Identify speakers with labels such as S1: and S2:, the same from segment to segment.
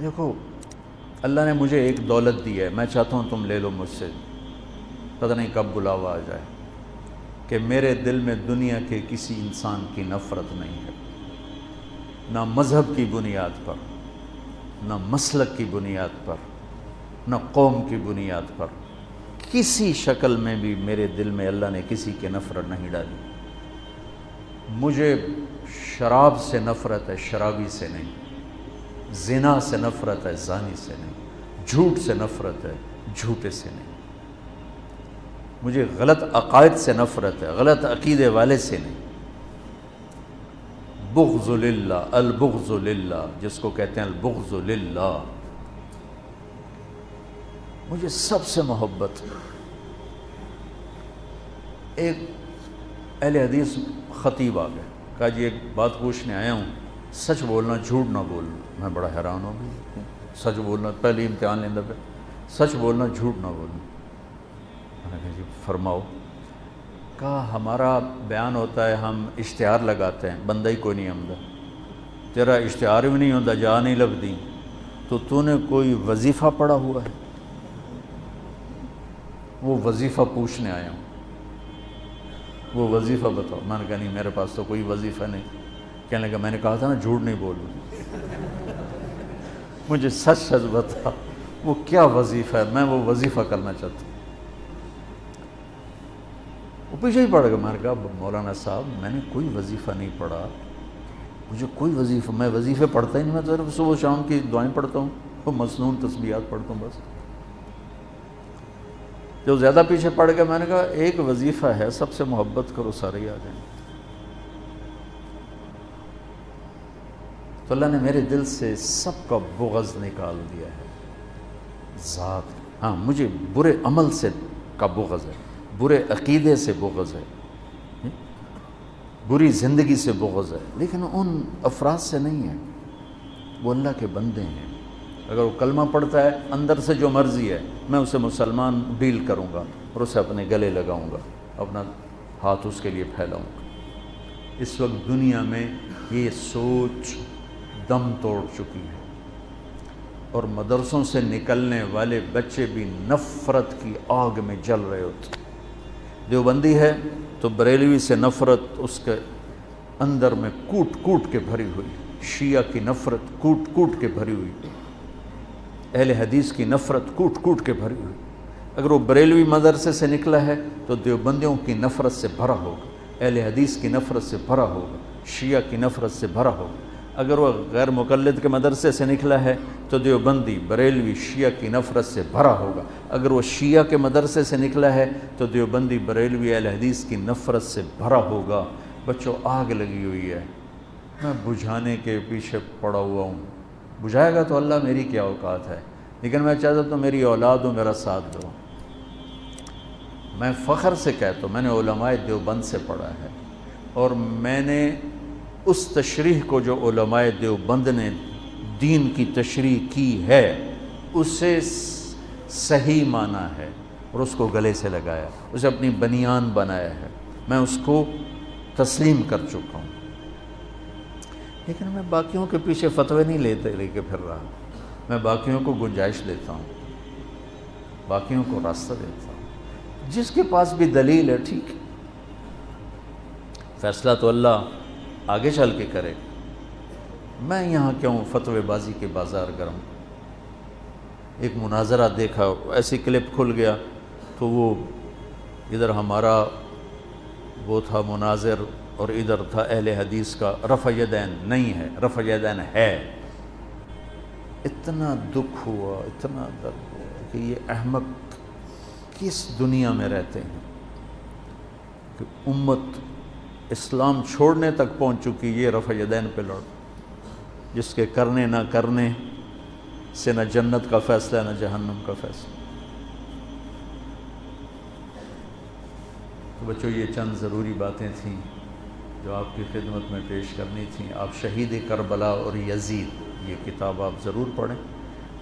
S1: دیکھو اللہ نے مجھے ایک دولت دی ہے، میں چاہتا ہوں تم لے لو مجھ سے، پتہ نہیں کب بلاوا آ جائے، کہ میرے دل میں دنیا کے کسی انسان کی نفرت نہیں ہے، نہ مذہب کی بنیاد پر، نہ مسلک کی بنیاد پر، نہ قوم کی بنیاد پر، کسی شکل میں بھی میرے دل میں اللہ نے کسی کی نفرت نہیں ڈالی۔ مجھے شراب سے نفرت ہے، شرابی سے نہیں، زنا سے نفرت ہے، زانی سے نہیں، جھوٹ سے نفرت ہے، جھوٹے سے نہیں، مجھے غلط عقائد سے نفرت ہے، غلط عقیدے والے سے نہیں۔ بغض للہ، البغض للہ، جس کو کہتے ہیں البغض للہ، مجھے سب سے محبت۔ ایک اہل حدیث خطیب آ گئے، کہا جی ایک بات پوچھنے آیا ہوں، سچ بولنا جھوٹ نہ بولنا۔ میں بڑا حیران ہو گیا، سچ بولنا، پہلی امتحان لیندہ پہ سچ بولنا جھوٹ نہ بولنا۔ میں نے کہا جی فرماؤ۔ کہا ہمارا بیان ہوتا ہے، ہم اشتہار لگاتے ہیں، بندہ ہی کوئی نہیں آمدہ، تیرا اشتہار بھی نہیں ہوتا، جا نہیں لبدی، تو نے کوئی وظیفہ پڑھا ہوا ہے؟ وہ وظیفہ پوچھنے آیا ہوں، وہ وظیفہ بتاؤ۔ میں نے کہا نہیں میرے پاس تو کوئی وظیفہ نہیں۔ کہنے لگا میں نے کہا تھا نا جھوٹ نہیں بولنا، مجھے سچ سچ بتا وہ کیا وظیفہ ہے، میں وہ وظیفہ کرنا چاہتا ہوں۔ وہ پیچھے ہی پڑ گیا۔ میں نے کہا مولانا صاحب میں نے کوئی وظیفہ نہیں پڑھا، مجھے کوئی وظیفہ، میں وظیفے پڑھتا ہی نہیں، میں تو صبح شام کی دعائیں پڑھتا ہوں، وہ مسنون تسبیحات پڑھتا ہوں بس۔ جو زیادہ پیچھے پڑ گیا، میں نے کہا ایک وظیفہ ہے، سب سے محبت کرو، سارے ہی آ جائیں۔ تو اللہ نے میرے دل سے سب کا بغض نکال دیا ہے، ذات۔ ہاں مجھے برے عمل سے کا بغض ہے، برے عقیدے سے بغض ہے، بری زندگی سے بغض ہے، لیکن ان افراد سے نہیں ہے۔ وہ اللہ کے بندے ہیں، اگر وہ کلمہ پڑھتا ہے اندر سے جو مرضی ہے، میں اسے مسلمان ڈیل کروں گا اور اسے اپنے گلے لگاؤں گا، اپنا ہاتھ اس کے لیے پھیلاؤں گا۔ اس وقت دنیا میں یہ سوچ دم توڑ چکی ہے، اور مدرسوں سے نکلنے والے بچے بھی نفرت کی آگ میں جل رہے ہوتے۔ دیوبندی ہے تو بریلوی سے نفرت اس کے اندر میں کوٹ کوٹ کے بھری ہوئی، شیعہ کی نفرت کوٹ کوٹ کے بھری ہوئی، اہل حدیث کی نفرت کوٹ کوٹ کے بھری ہوئی۔ اگر وہ بریلوی مدرسے سے نکلا ہے تو دیوبندیوں کی نفرت سے بھرا ہوگا، اہل حدیث کی نفرت سے بھرا ہوگا، شیعہ کی نفرت سے بھرا ہوگا۔ اگر وہ غیر مقلد کے مدرسے سے نکلا ہے تو دیوبندی، بریلوی، شیعہ کی نفرت سے بھرا ہوگا۔ اگر وہ شیعہ کے مدرسے سے نکلا ہے تو دیوبندی، بریلوی، اہل حدیث کی نفرت سے بھرا ہوگا۔ بچوں آگ لگی ہوئی ہے، میں بجھانے کے پیچھے پڑا ہوا ہوں۔ بجھائے گا تو اللہ، میری کیا اوقات ہے، لیکن میں چاہتا ہوں میری اولاد ہو، میرا ساتھ دو۔ میں فخر سے کہتا ہوں میں نے علماء دیوبند سے پڑھا ہے، اور میں نے اس تشریح کو جو علماء دیوبند نے دین کی تشریح کی ہے اسے صحیح مانا ہے، اور اس کو گلے سے لگایا، اسے اپنی بنیان بنایا ہے، میں اس کو تسلیم کر چکا ہوں۔ لیکن میں باقیوں کے پیچھے فتوے نہیں لے کے پھر رہا، میں باقیوں کو گنجائش دیتا ہوں، باقیوں کو راستہ دیتا ہوں۔ جس کے پاس بھی دلیل ہے ٹھیک ہے، فیصلہ تو اللہ آگے چل کے کرے، میں یہاں کیوں فتوے بازی کے بازار گرم۔ ایک مناظرہ دیکھا، ایسی کلپ کھل گیا تو وہ ادھر ہمارا وہ تھا مناظر اور ادھر تھا اہل حدیث کا، رفع یدین نہیں ہے، رفع یدین ہے۔ اتنا دکھ ہوا، اتنا درد ہوا کہ یہ احمق کس دنیا میں رہتے ہیں کہ امت اسلام چھوڑنے تک پہنچ چکی، یہ رفع یدین پہ لڑ، جس کے کرنے نہ کرنے سے نہ جنت کا فیصلہ نہ جہنم کا فیصلہ۔ تو بچوں یہ چند ضروری باتیں تھیں جو آپ کی خدمت میں پیش کرنی تھیں۔ آپ شہید کربلا اور یزید یہ کتاب آپ ضرور پڑھیں،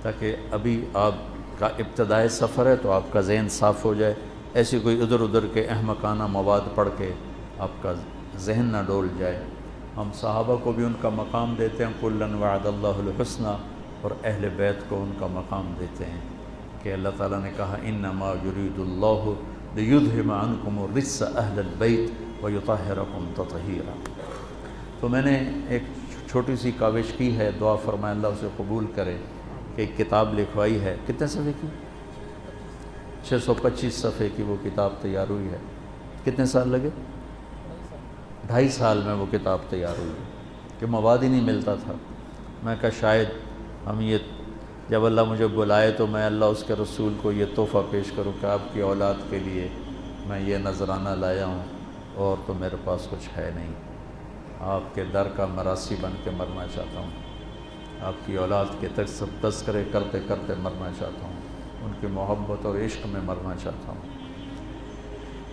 S1: تاکہ ابھی آپ کا ابتدائی سفر ہے تو آپ کا ذہن صاف ہو جائے، ایسی کوئی ادھر ادھر کے احمقانہ مواد پڑھ کے آپ کا ذہن نہ ڈول جائے۔ ہم صحابہ کو بھی ان کا مقام دیتے ہیں، کُلًا وعد اللہ الحسنى، اور اہل بیت کو ان کا مقام دیتے ہیں کہ اللہ تعالیٰ نے کہا انما یرید اللہ لیذھب عنکم الرجس اہل البیت ویطہرکم تطہیرا۔ تو میں نے ایک چھوٹی سی کاوش کی ہے، دعا فرمائے اللہ اسے قبول کرے، کہ ایک کتاب لکھوائی ہے، کتنے صفحے کی؟ 625 صفحے کی وہ کتاب تیار ہوئی ہے۔ کتنے سال لگے؟ 2.5 سال میں وہ کتاب تیار ہوئی کہ مواد ہی نہیں ملتا تھا۔ میں کہا شاید ہم یہ جب اللہ مجھے بلائے تو میں اللہ اس کے رسول کو یہ تحفہ پیش کروں کہ آپ کی اولاد کے لیے میں یہ نذرانہ لایا ہوں، اور تو میرے پاس کچھ ہے نہیں، آپ کے در کا مراسی بن کے مرنا چاہتا ہوں، آپ کی اولاد کے تذکرے کرتے کرتے مرنا چاہتا ہوں، ان کی محبت اور عشق میں مرنا چاہتا ہوں۔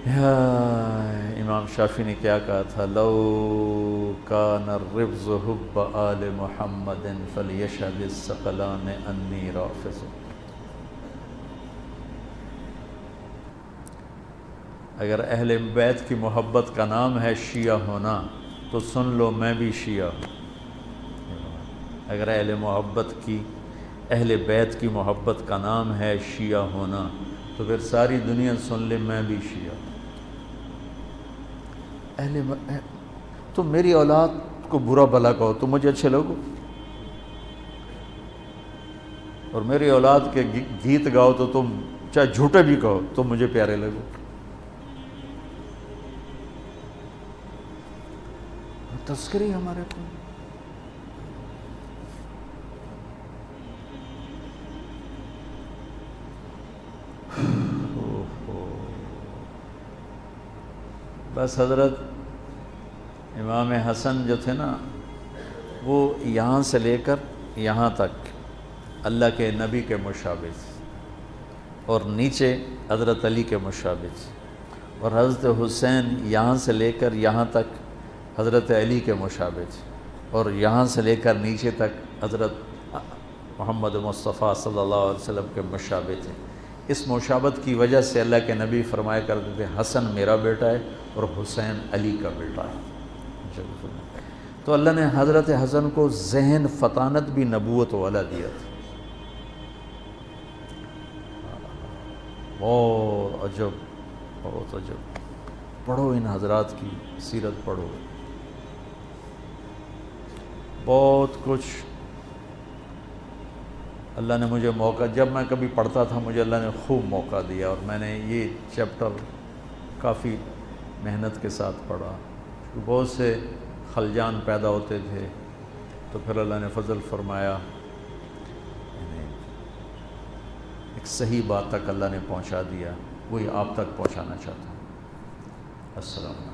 S1: امام شافعی نے کیا کہا تھا؟ لو کان الرفض حب آل محمد فلیشہد الثقلان انی رافض۔ اگر اہل بیت کی محبت کا نام ہے شیعہ ہونا تو سن لو میں بھی شیعہ ہوں۔ اگر اہل بیت کی محبت کا نام ہے شیعہ ہونا تو پھر ساری دنیا سن لے میں بھی شیعہ ہوں۔ تم میری اولاد کو برا بھلا کہو تو مجھے اچھے لگو، اور میری اولاد کے گیت گاؤ تو تم چاہے جھوٹے بھی کہو تو مجھے پیارے لگو۔ تذکری ہمارے کو بس حضرت امام حسن جو تھے نا، وہ یہاں سے لے کر یہاں تک اللہ کے نبی کے مشابہ تھے، اور نیچے حضرت علی کے مشابہ تھے، اور حضرت حسین یہاں سے لے کر یہاں تک حضرت علی کے مشابہ تھے، اور یہاں سے لے کر نیچے تک حضرت محمد مصطفیٰ صلی اللہ علیہ وسلم کے مشابہ تھے۔ اس مشابہت کی وجہ سے اللہ کے نبی فرمایا کرتے تھے حسن میرا بیٹا ہے اور حسین علی کا بیٹا ہے۔ تو اللہ نے حضرت حسن کو ذہن فطانت بھی نبوت والا دیا تھا۔ بہت عجب، بہت عجب۔ پڑھو ان حضرات کی سیرت پڑھو، بہت کچھ اللہ نے مجھے موقع، جب میں کبھی پڑھتا تھا مجھے اللہ نے خوب موقع دیا، اور میں نے یہ چیپٹر کافی محنت کے ساتھ پڑھا۔ بہت سے خلجان پیدا ہوتے تھے تو پھر اللہ نے فضل فرمایا، ایک صحیح بات تک اللہ نے پہنچا دیا، وہی آپ تک پہنچانا چاہتا ہوں۔ السلام علیکم۔